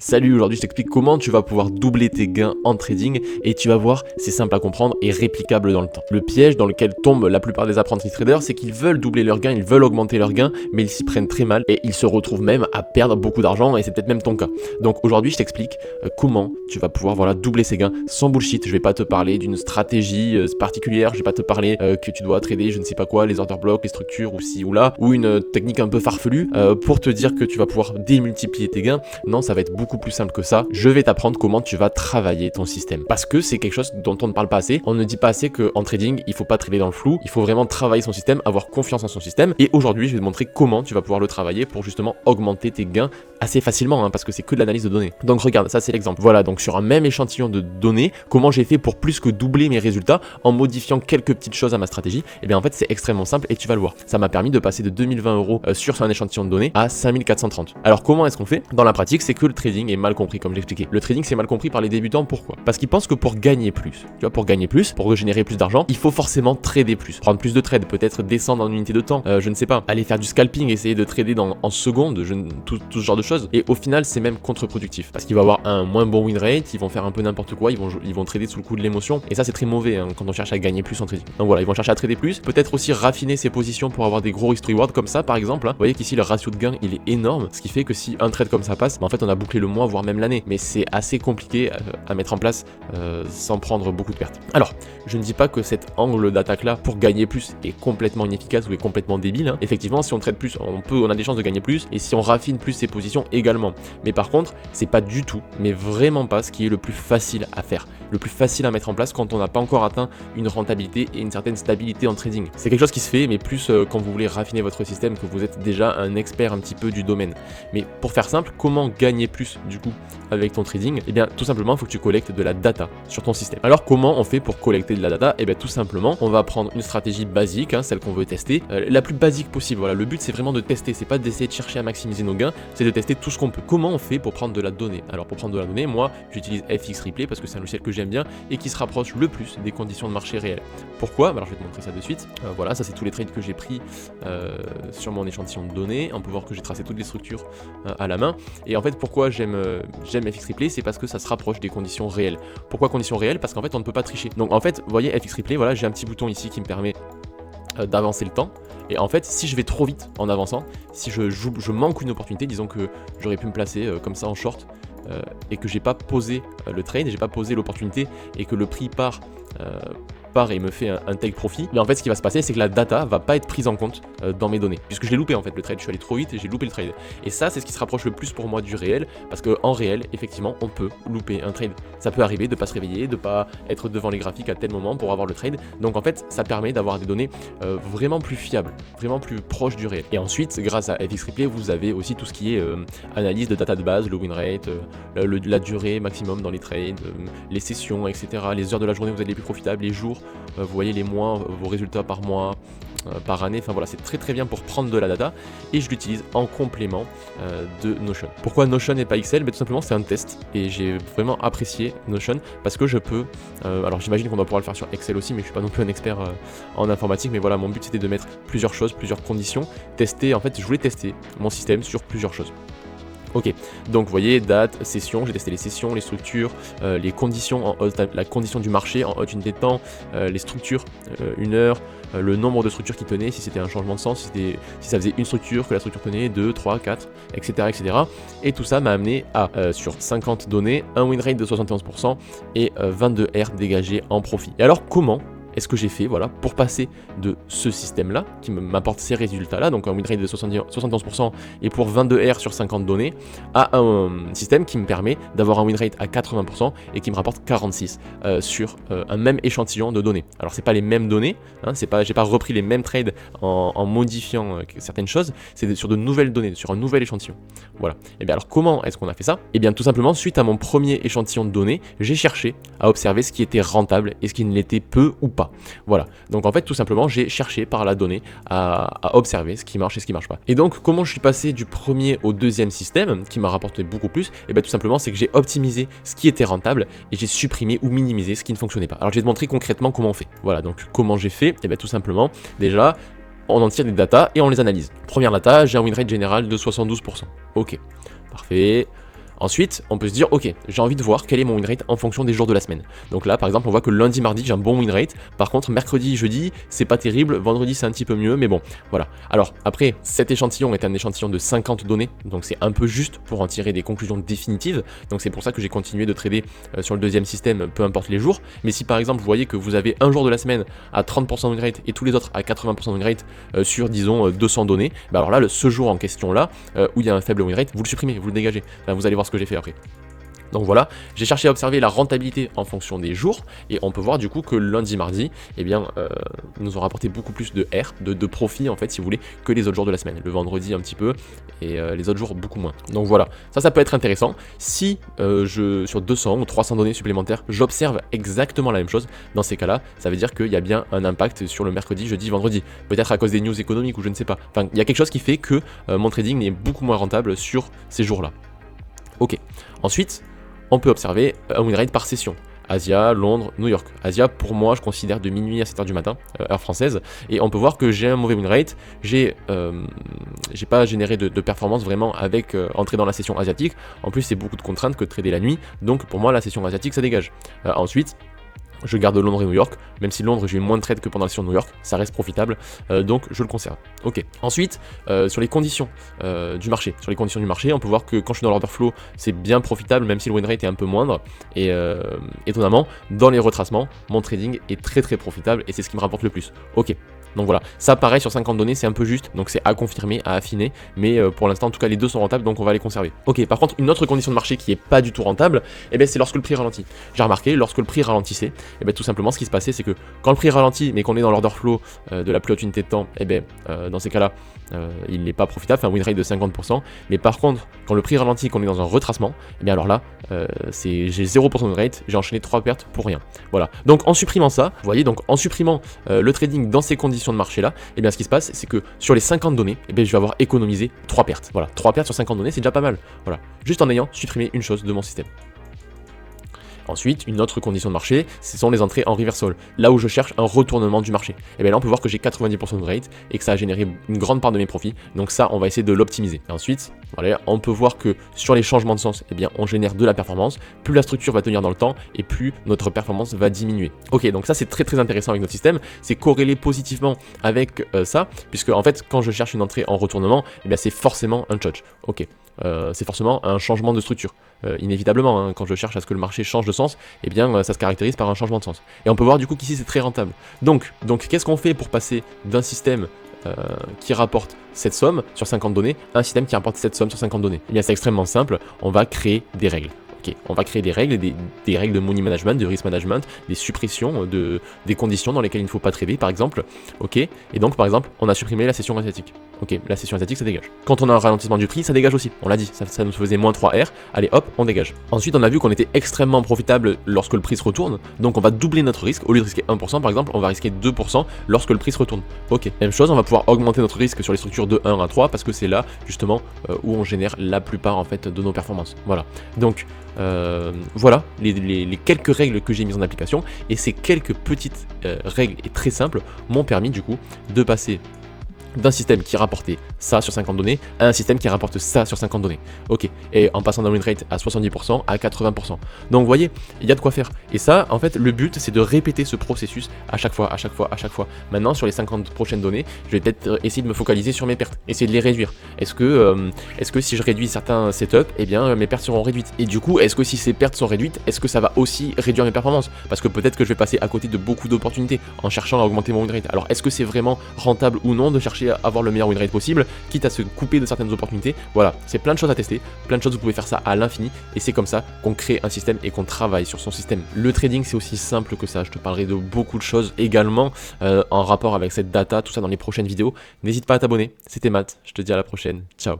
Salut, aujourd'hui je t'explique comment tu vas pouvoir doubler tes gains en trading et tu vas voir, c'est simple à comprendre et réplicable dans le temps. Le piège dans lequel tombent la plupart des apprentis traders, c'est qu'ils veulent doubler leurs gains, ils veulent augmenter leurs gains, mais ils s'y prennent très mal et ils se retrouvent même à perdre beaucoup d'argent et c'est peut-être même ton cas. Donc aujourd'hui je t'explique comment tu vas pouvoir doubler ces gains sans bullshit. Je vais pas te parler d'une stratégie particulière, je vais pas te parler que tu dois trader je ne sais pas quoi, les order blocks, les structures ou ci ou là, ou une technique un peu farfelue pour te dire que tu vas pouvoir démultiplier tes gains. Non, ça va être beaucoup plus simple que ça. Je vais t'apprendre comment tu vas travailler ton système. Parce que c'est quelque chose dont on ne parle pas assez. On ne dit pas assez qu'en trading, il faut pas trader dans le flou. Il faut vraiment travailler son système, avoir confiance en son système. Et aujourd'hui, je vais te montrer comment tu vas pouvoir le travailler pour justement augmenter tes gains assez facilement, parce que c'est que de l'analyse de données. Donc regarde, ça c'est l'exemple. Voilà, donc sur un même échantillon de données, comment j'ai fait pour plus que doubler mes résultats en modifiant quelques petites choses à ma stratégie. Et bien en fait, c'est extrêmement simple et tu vas le voir. Ça m'a permis de passer de 2020 € sur un échantillon de données à 5430. Alors comment est-ce qu'on fait? Dans la pratique, c'est que le trading est mal compris, comme j'expliquais. Le trading, c'est mal compris par les débutants. Pourquoi? Parce qu'ils pensent que pour gagner plus, tu vois, pour gagner plus, pour générer plus d'argent, il faut forcément trader plus, prendre plus de trades, peut-être descendre en unité de temps, je ne sais pas, aller faire du scalping, essayer de trader en secondes, tout ce genre de choses. Et au final, c'est même contre-productif parce qu'il va avoir un moins bon win rate, ils vont faire un peu n'importe quoi, ils vont trader sous le coup de l'émotion. Et ça, c'est très mauvais quand on cherche à gagner plus en trading. Donc voilà, ils vont chercher à trader plus, peut-être aussi raffiner ses positions pour avoir des gros risk reward comme ça, par exemple. Vous voyez qu'ici, le ratio de gain, il est énorme, ce qui fait que si un trade comme ça passe, en fait, on a bouclé le mois, voire même l'année. Mais c'est assez compliqué à mettre en place sans prendre beaucoup de pertes. Alors, je ne dis pas que cet angle d'attaque là pour gagner plus est complètement inefficace ou est complètement débile. Effectivement, si on trade plus, on a des chances de gagner plus, et si on raffine plus ses positions également. Mais par contre, c'est pas du tout, mais vraiment pas ce qui est le plus facile à faire, le plus facile à mettre en place quand on n'a pas encore atteint une rentabilité et une certaine stabilité en trading. C'est quelque chose qui se fait, mais plus quand vous voulez raffiner votre système, que vous êtes déjà un expert un petit peu du domaine. Mais pour faire simple, comment gagner plus du coup avec ton trading? Eh bien tout simplement, il faut que tu collectes de la data sur ton système. Alors comment on fait pour collecter de la data? Eh bien tout simplement, on va prendre une stratégie basique, celle qu'on veut tester, la plus basique possible. Voilà, le but c'est vraiment de tester, c'est pas d'essayer de chercher à maximiser nos gains, c'est de tester tout ce qu'on peut. Comment on fait pour prendre de la donnée? Alors pour prendre de la donnée, moi j'utilise FX Replay parce que c'est un logiciel que j'aime bien et qui se rapproche le plus des conditions de marché réelles. Pourquoi? Alors je vais te montrer ça de suite. Voilà, ça c'est tous les trades que j'ai pris sur mon échantillon de données. On peut voir que j'ai tracé toutes les structures à la main. Et en fait, pourquoi j'aime FX Replay? C'est parce que ça se rapproche des conditions réelles. Pourquoi conditions réelles? Parce qu'en fait on ne peut pas tricher. Donc en fait, vous voyez FX Replay, voilà, j'ai un petit bouton ici qui me permet d'avancer le temps. Et en fait, si je vais trop vite en avançant, si je manque une opportunité, disons que j'aurais pu me placer comme ça en short et que j'ai pas posé le trade, j'ai pas posé l'opportunité et que le prix part et me fait un take profit, mais en fait ce qui va se passer c'est que la data va pas être prise en compte dans mes données, puisque je l'ai loupé en fait le trade, je suis allé trop vite et j'ai loupé le trade. Et ça c'est ce qui se rapproche le plus pour moi du réel, parce qu'en réel effectivement on peut louper un trade, ça peut arriver de pas se réveiller, de pas être devant les graphiques à tel moment pour avoir le trade, donc en fait ça permet d'avoir des données vraiment plus fiables, vraiment plus proches du réel. Et ensuite grâce à FX Replay vous avez aussi tout ce qui est analyse de data de base, le win rate, la durée maximum dans les trades, les sessions, etc., les heures de la journée où vous êtes les plus profitables, les jours, vous voyez les mois, vos résultats par mois, par année, enfin voilà, c'est très très bien pour prendre de la data et je l'utilise en complément de Notion. Pourquoi Notion et pas Excel? Tout simplement c'est un test et j'ai vraiment apprécié Notion parce que je peux, alors j'imagine qu'on doit pouvoir le faire sur Excel aussi, mais je suis pas non plus un expert en informatique, mais voilà, mon but c'était de mettre plusieurs choses, plusieurs conditions, tester, en fait je voulais tester mon système sur plusieurs choses. Ok, donc vous voyez, date, session, j'ai testé les sessions, les structures, les conditions en haute, la condition du marché en haute unité de temps, les structures, une heure, le nombre de structures qui tenaient, si c'était un changement de sens, si ça faisait une structure, que la structure tenait 2, 3, 4, etc. etc. Et tout ça m'a amené à, sur 50 données, un win rate de 71% et 22 R dégagés en profit. Et alors comment est-ce que j'ai fait, voilà, pour passer de ce système-là, qui m'apporte ces résultats-là, donc un win rate de 71% et pour 22 R sur 50 données, à un système qui me permet d'avoir un win rate à 80% et qui me rapporte 46 sur un même échantillon de données. Alors c'est pas les mêmes données, j'ai pas repris les mêmes trades en modifiant certaines choses, c'est sur de nouvelles données, sur un nouvel échantillon. Voilà. Et bien alors comment est-ce qu'on a fait ça? Et bien tout simplement, suite à mon premier échantillon de données, j'ai cherché à observer ce qui était rentable et ce qui ne l'était peu ou pas. Voilà, donc en fait tout simplement j'ai cherché par la donnée à observer ce qui marche et ce qui marche pas. Et donc comment je suis passé du premier au deuxième système qui m'a rapporté beaucoup plus? Et bien tout simplement c'est que j'ai optimisé ce qui était rentable et j'ai supprimé ou minimisé ce qui ne fonctionnait pas. Alors je vais te montrer concrètement comment on fait. Voilà, donc comment j'ai fait? Et bien tout simplement déjà on en tire des datas et on les analyse. Première data, j'ai un win rate général de 72%. Ok, parfait. Ensuite, on peut se dire, ok, j'ai envie de voir quel est mon win rate en fonction des jours de la semaine. Donc là, par exemple, on voit que lundi, mardi, j'ai un bon win rate. Par contre, mercredi, jeudi, c'est pas terrible. Vendredi, c'est un petit peu mieux, mais bon, voilà. Alors, après, cet échantillon est un échantillon de 50 données, donc c'est un peu juste pour en tirer des conclusions définitives. Donc c'est pour ça que j'ai continué de trader sur le deuxième système, peu importe les jours. Mais si par exemple, vous voyez que vous avez un jour de la semaine à 30% de win rate et tous les autres à 80% de win rate sur, disons, 200 données, bah alors là, ce jour en question là, où il y a un faible win rate, vous le supprimez, vous le dégagez. Enfin, vous allez voir ce que j'ai fait après. Donc voilà, j'ai cherché à observer la rentabilité en fonction des jours, et on peut voir du coup que lundi, mardi, eh bien, nous ont rapporté beaucoup plus de R, de profit en fait, si vous voulez, que les autres jours de la semaine. Le vendredi un petit peu, et les autres jours beaucoup moins. Donc voilà, ça peut être intéressant. Si sur 200 ou 300 données supplémentaires, j'observe exactement la même chose, dans ces cas-là, ça veut dire qu'il y a bien un impact sur le mercredi, jeudi, vendredi. Peut-être à cause des news économiques ou je ne sais pas. Enfin, il y a quelque chose qui fait que mon trading est beaucoup moins rentable sur ces jours-là. Ok, ensuite, on peut observer un win rate par session. Asia, Londres, New York. Asia, pour moi, je considère de minuit à 7h du matin, heure française. Et on peut voir que j'ai un mauvais win rate. J'ai pas généré de performance vraiment avec entrer dans la session asiatique. En plus, c'est beaucoup de contraintes que de trader la nuit. Donc, pour moi, la session asiatique, ça dégage. Ensuite, je garde Londres et New York, même si Londres j'ai eu moins de trades que pendant la session de New York, ça reste profitable, donc je le conserve. Ok. Ensuite, sur les conditions du marché, on peut voir que quand je suis dans l'order flow, c'est bien profitable, même si le win rate est un peu moindre. Et étonnamment, dans les retracements, mon trading est très très profitable et c'est ce qui me rapporte le plus. Ok. Donc voilà, ça pareil sur 50 données, c'est un peu juste, donc c'est à confirmer, à affiner, mais pour l'instant en tout cas les deux sont rentables, donc on va les conserver. Ok, par contre une autre condition de marché qui est pas du tout rentable, c'est lorsque le prix ralentit. J'ai remarqué, lorsque le prix ralentissait, tout simplement ce qui se passait c'est que quand le prix ralentit mais qu'on est dans l'order flow de la plus haute unité de temps, dans ces cas-là, il n'est pas profitable, enfin win rate de 50%, mais par contre quand le prix ralentit et qu'on est dans un retracement, alors là j'ai 0% de win rate, j'ai enchaîné 3 pertes pour rien. Voilà, donc en supprimant ça, vous voyez, donc en supprimant le trading dans ces conditions de marché là, ce qui se passe c'est que sur les 50 données, je vais avoir économisé 3 pertes. Voilà, 3 pertes sur 50 données, c'est déjà pas mal. Voilà, juste en ayant supprimé une chose de mon système. Ensuite, une autre condition de marché, ce sont les entrées en reversal, là où je cherche un retournement du marché. Et bien là, on peut voir que j'ai 90% de rate et que ça a généré une grande part de mes profits. Donc ça, on va essayer de l'optimiser. Et ensuite, voilà, on peut voir que sur les changements de sens, on génère de la performance. Plus la structure va tenir dans le temps et plus notre performance va diminuer. Ok, donc ça, c'est très très intéressant avec notre système. C'est corrélé positivement avec ça, puisque en fait, quand je cherche une entrée en retournement, c'est forcément un church. Ok. C'est forcément un changement de structure. Inévitablement, hein, quand je cherche à ce que le marché change de sens, ça se caractérise par un changement de sens. Et on peut voir du coup qu'ici c'est très rentable. Donc qu'est-ce qu'on fait pour passer d'un système qui rapporte cette somme sur 50 données à un système qui rapporte cette somme sur 50 données? C'est extrêmement simple, on va créer des règles. Ok, on va créer des règles, des règles de money management, de risk management, des suppressions, des conditions dans lesquelles il ne faut pas trader par exemple. Ok, et donc par exemple, on a supprimé la session asiatique. Ok, la session asiatique ça dégage. Quand on a un ralentissement du prix, ça dégage aussi. On l'a dit, ça nous faisait moins 3R. Allez hop, on dégage. Ensuite, on a vu qu'on était extrêmement profitable lorsque le prix se retourne. Donc on va doubler notre risque. Au lieu de risquer 1% par exemple, on va risquer 2% lorsque le prix se retourne. Ok, même chose, on va pouvoir augmenter notre risque sur les structures de 1 à 3 parce que c'est là justement où on génère la plupart en fait de nos performances. Voilà. Donc voilà les quelques règles que j'ai mises en application, et ces quelques petites règles et très simples m'ont permis du coup de passer d'un système qui rapportait ça sur 50 données à un système qui rapporte ça sur 50 données. Ok, et en passant d'un win rate à 70% à 80%. Donc vous voyez, il y a de quoi faire. Et ça, en fait, le but, c'est de répéter ce processus à chaque fois. Maintenant, sur les 50 prochaines données, je vais peut-être essayer de me focaliser sur mes pertes, essayer de les réduire. Est-ce que si je réduis certains setups, mes pertes seront réduites? Et du coup, est-ce que si ces pertes sont réduites, est-ce que ça va aussi réduire mes performances? Parce que peut-être que je vais passer à côté de beaucoup d'opportunités en cherchant à augmenter mon win rate. Alors, est-ce que c'est vraiment rentable ou non de chercher à avoir le meilleur win rate possible, quitte à se couper de certaines opportunités? Voilà, c'est plein de choses à tester, plein de choses, vous pouvez faire ça à l'infini, et c'est comme ça qu'on crée un système et qu'on travaille sur son système. Le trading, c'est aussi simple que ça. Je te parlerai de beaucoup de choses également en rapport avec cette data, tout ça dans les prochaines vidéos. N'hésite pas à t'abonner. C'était Matt, je te dis à la prochaine. Ciao.